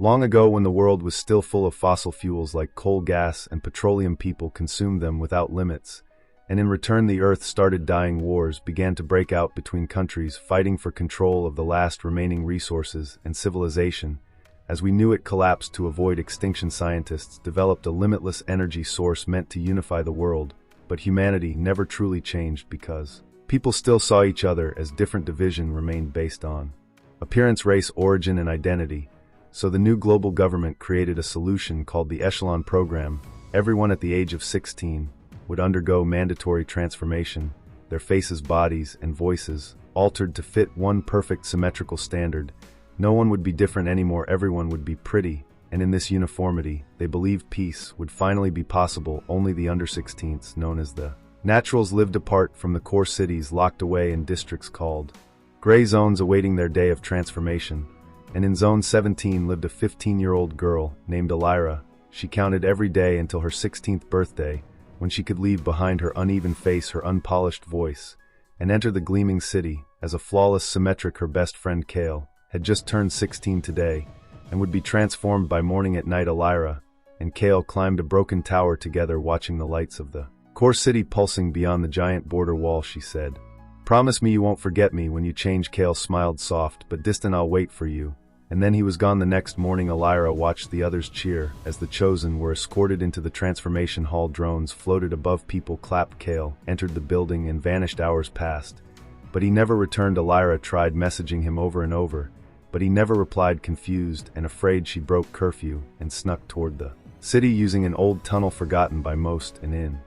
Long ago, when the world was still full of fossil fuels like coal gas and petroleum, people consumed them without limits, and in return the earth started dying. Wars began to break out between countries fighting for control of the last remaining resources, and civilization, as we knew it, collapsed to avoid extinction. Scientists developed a limitless energy source meant to unify the world, but humanity never truly changed because people still saw each other as different. Division remained based on appearance, race, origin, and identity. So the new global government created a solution called the Echelon Program. Everyone at the age of 16 would undergo mandatory transformation, their faces, bodies, and voices altered to fit one perfect symmetrical standard. No one would be different anymore, everyone would be pretty, and in this uniformity, they believed peace would finally be possible. Only the under-16s, known as the naturals, lived apart from the core cities, locked away in districts called gray zones, awaiting their day of transformation. And in Zone 17 lived a 15-year-old girl named Elira. She counted every day until her 16th birthday, when she could leave behind her uneven face, her unpolished voice, and enter the gleaming city as a flawless symmetric. Her best friend Kale had just turned 16 today, and would be transformed by morning. At night, Elira and Kale climbed a broken tower together, watching the lights of the core city pulsing beyond the giant border wall. She said, "Promise me you won't forget me when you change." Kale smiled, soft but distant. "I'll wait for you." And then he was gone. The next morning, Elira watched the others cheer as the chosen were escorted into the transformation hall. Drones floated above, people clapped. Kale entered the building and vanished. Hours passed, but he never returned. Elira tried messaging him over and over, but he never replied. Confused and afraid, she broke curfew and snuck toward the city using an old tunnel forgotten by most, and in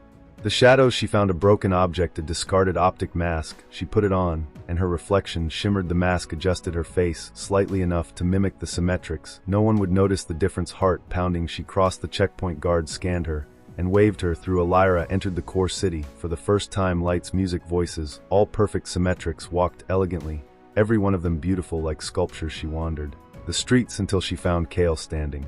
the shadows she found a broken object, a discarded optic mask. She put it on, and her reflection shimmered. The mask adjusted her face slightly enough to mimic the symmetrics. No one would notice the difference. Heart pounding, she crossed the checkpoint. Guards scanned her and waved her through. Elira entered the core city for the first time. Lights, music, voices, all perfect. Symmetrics walked elegantly, every one of them beautiful like sculptures. She wandered the streets until she found Kale standing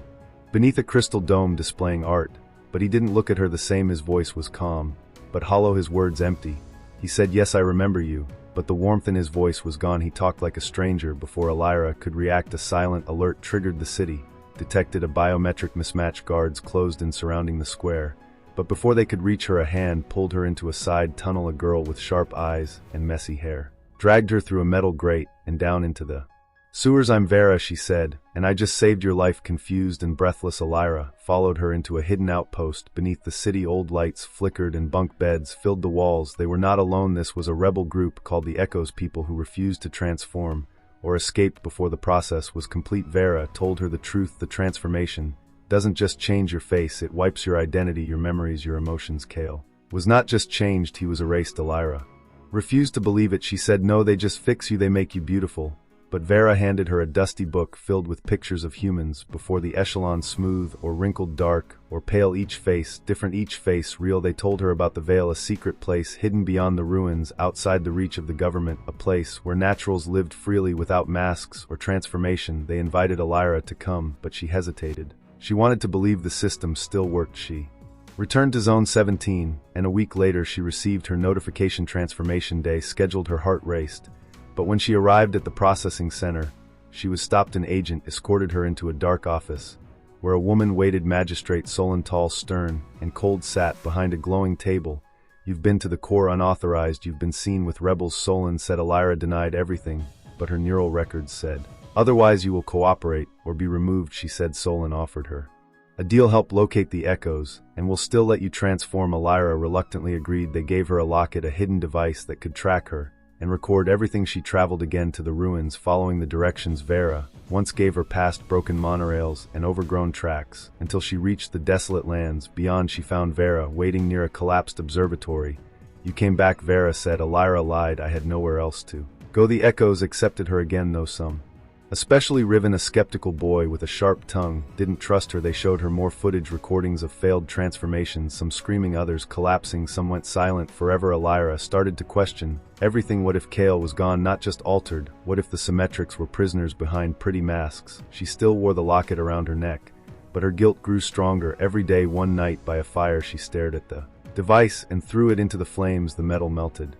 beneath a crystal dome displaying art. But he didn't look at her the same. His voice was calm, but hollow, his words empty. He said, "Yes, I remember you," but the warmth in his voice was gone. He talked like a stranger before Elira could react. A silent alert triggered. The city detected a biometric mismatch. Guards closed in surrounding the square, but before they could reach her, a hand pulled her into a side tunnel. A girl with sharp eyes and messy hair dragged her through a metal grate and down into the sewers. "I'm Vera," she said, "and I just saved your life." Confused and breathless, Elira followed her into a hidden outpost beneath the city. Old lights flickered and bunk beds filled the walls. They were not alone. This was a rebel group called the Echoes, people who refused to transform or escaped before the process was complete. Vera told her the truth. The transformation doesn't just change your face, it wipes your identity, your memories, your emotions. Kale was not just changed, he was erased. Elira refused to believe it. She said, "No, they just fix you, they make you beautiful." But Vera handed her a dusty book filled with pictures of humans before the Echelon, smooth or wrinkled, dark or pale, each face different, each face real. They told her about the Veil, a secret place hidden beyond the ruins, outside the reach of the government, a place where naturals lived freely without masks or transformation. They invited Elira to come, but she hesitated. She wanted to believe the system still worked. She returned to Zone 17, and a week later she received her notification. Transformation day scheduled. Her heart raced. But when she arrived at the processing center, she was stopped. An agent escorted her into a dark office, where a woman waited. Magistrate Solon, tall, stern, and cold, sat behind a glowing table. "You've been to the core unauthorized, you've been seen with rebels," Solon said. Elira denied everything, but her neural records said, "Otherwise you will cooperate or be removed," she said. Solon offered her a deal: help locate the Echoes, and we'll still let you transform. Elira reluctantly agreed. They gave her a locket, a hidden device that could track her and record everything. She traveled again to the ruins, following the directions Vera once gave her, past broken monorails and overgrown tracks, until she reached the desolate lands beyond. She found Vera waiting near a collapsed observatory. "You came back," Vera said. Elira lied, "I had nowhere else to go." The Echoes accepted her again, though some, especially Riven, a skeptical boy with a sharp tongue, didn't trust her. They showed her more footage, recordings of failed transformations, some screaming, others collapsing. Some went silent forever. Elira started to question everything. What if Kale was gone, not just altered? What if the symmetrics were prisoners behind pretty masks? She still wore the locket around her neck, but her guilt grew stronger. Every day, one night by a fire, she stared at the device and threw it into the flames. The metal melted,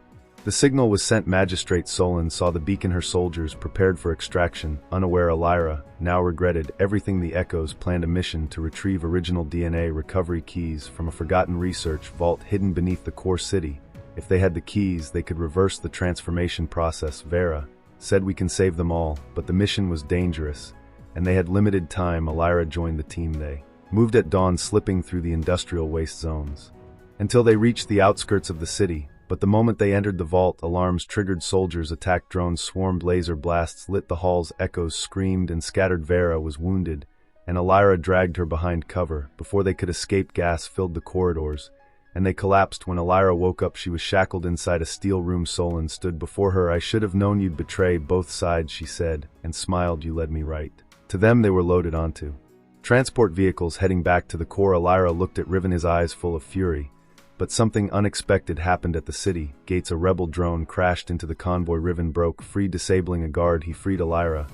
The signal was sent. Magistrate Solon saw the beacon. Her soldiers prepared for extraction. Unaware Elira now regretted everything. The Echoes planned a mission to retrieve original DNA recovery keys from a forgotten research vault hidden beneath the core city. If they had the keys, they could reverse the transformation process. Vera said, "We can save them all," but the mission was dangerous, and they had limited time. Elira joined the team. They moved at dawn, slipping through the industrial waste zones until they reached the outskirts of the city. But the moment they entered the vault, alarms triggered. Soldiers attacked, drones swarmed, laser blasts lit the halls, Echoes screamed and scattered. Vera was wounded, and Elira dragged her behind cover. Before they could escape, gas filled the corridors, and they collapsed. When Elira woke up, she was shackled inside a steel room. Solon stood before her. "I should have known you'd betray both sides," she said, and smiled. "You led me right to them." They were loaded onto transport vehicles heading back to the core. Elira looked at Riven, his eyes full of fury. But something unexpected happened at the city gates. A rebel drone crashed into the convoy. Riven broke free, disabling a guard. He freed Elira,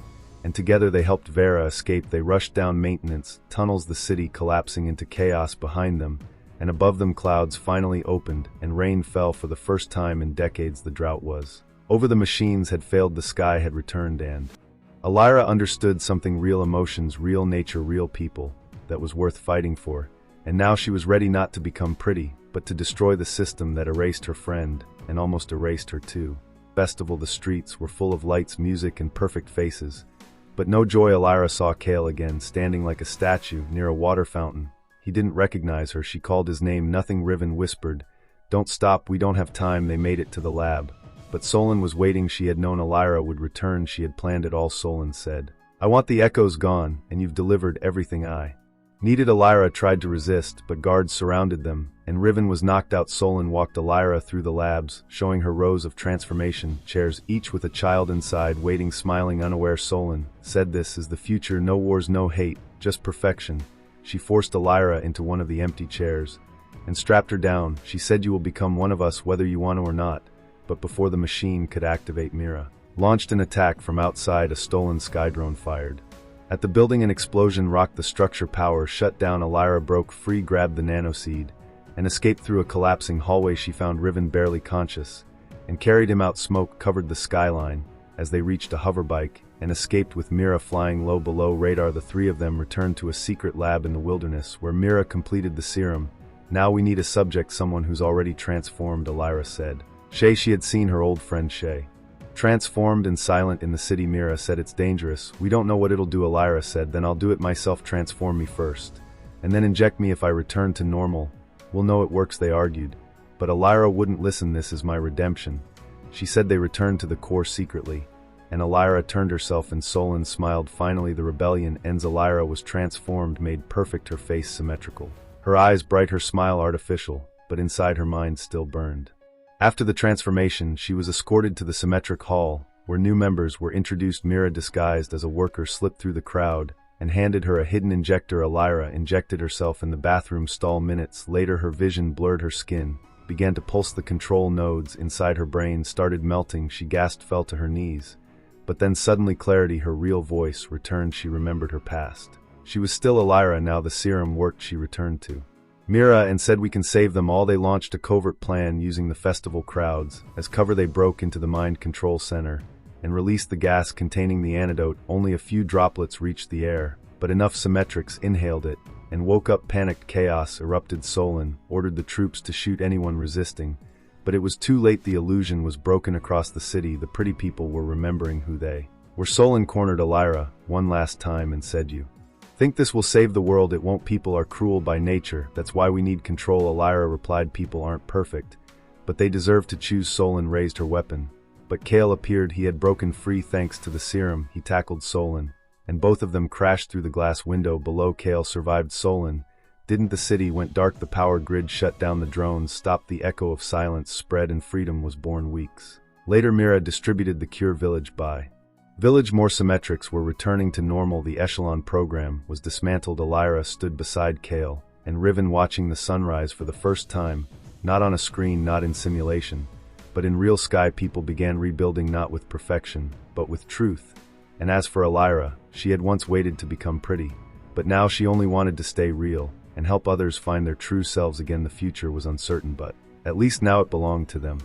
and together they helped Vera escape. They rushed down maintenance tunnels, the city collapsing into chaos behind them, and above them clouds finally opened, and rain fell for the first time in decades. The drought was over. The machines had failed. The sky had returned, and Elira understood something: real emotions, real nature, real people that was worth fighting for. And now she was ready, not to become pretty, but to destroy the system that erased her friend, and almost erased her too. Festival. The streets were full of lights, music, and perfect faces. But no joy. Elira saw Kale again, standing like a statue near a water fountain. He didn't recognize her. She called his name. "Nothing." Riven whispered, "Don't stop, we don't have time." They made it to the lab. But Solon was waiting. She had known Elira would return. She had planned it all. Solon said, "I want the Echoes gone, and you've delivered everything I needed." Elira tried to resist, but guards surrounded them, and Riven was knocked out. Solon walked Elira through the labs, showing her rows of transformation chairs, each with a child inside, waiting, smiling, unaware. Solon said, "This is the future. No wars, no hate, just perfection." She forced Elira into one of the empty chairs and strapped her down. She said, "You will become one of us whether you want to or not." But before the machine could activate, Mira launched an attack from outside. A stolen skydrone fired at the building. An explosion rocked the structure. Power shut down. Elira broke free, grabbed the nanoseed, and escaped through a collapsing hallway. She found Riven barely conscious and carried him out. Smoke covered the skyline as they reached a hoverbike and escaped with Mira flying low below radar. The three of them returned to a secret lab in the wilderness where Mira completed the serum. "Now we need a subject, someone who's already transformed," Elira said. She had seen her old friend Shay transformed and silent in the city. Mira said, "It's dangerous. We don't know what it'll do." Elira said, "Then I'll do it myself. Transform me first, and then inject me. If I return to normal, we'll know it works." They argued, but Elira wouldn't listen. "This is my redemption," she said. They returned to the core secretly, and Elira turned herself, and Solon smiled. Finally, the rebellion ends. Elira was transformed, made perfect, her face symmetrical, her eyes bright, her smile artificial, but inside her mind still burned. After the transformation, she was escorted to the symmetric hall, where new members were introduced. Mira, disguised as a worker, slipped through the crowd and handed her a hidden injector. Elira injected herself in the bathroom stall. Minutes later, her vision blurred, her skin began to pulse. The control nodes inside her brain started melting. She gasped, fell to her knees. But then suddenly clarity, her real voice returned. She remembered her past. She was still Elira now. The serum worked. She returned to Mira and said, "We can save them all." They launched a covert plan using the festival crowds. As cover, they broke into the mind control center and released the gas containing the antidote. Only a few droplets reached the air, but enough symmetrics inhaled it and woke up. Panicked, chaos erupted. Solon ordered the troops to shoot anyone resisting, but it was too late. The illusion was broken across the city. The pretty people were remembering who they were. Solon cornered Elira one last time and said, "You think this will save the world? It won't. People are cruel by nature. That's why we need control." Elira replied, "People aren't perfect, but they deserve to choose." Solon raised her weapon, but Kale appeared. He had broken free thanks to the serum. He tackled Solon, and both of them crashed through the glass window below. Kale survived. Solon didn't. The city went dark. The power grid shut down. The drones stopped. The echo of silence spread, and freedom was born. Weeks later, Mira distributed the cure village by village. More symmetrics were returning to normal. The echelon program was dismantled. Elira stood beside Kale and Riven, watching the sunrise for the first time, not on a screen, not in simulation, but in real sky. People began rebuilding, not with perfection, but with truth. And as for Elira, she had once waited to become pretty, but now she only wanted to stay real and help others find their true selves again. The future was uncertain, but at least now it belonged to them.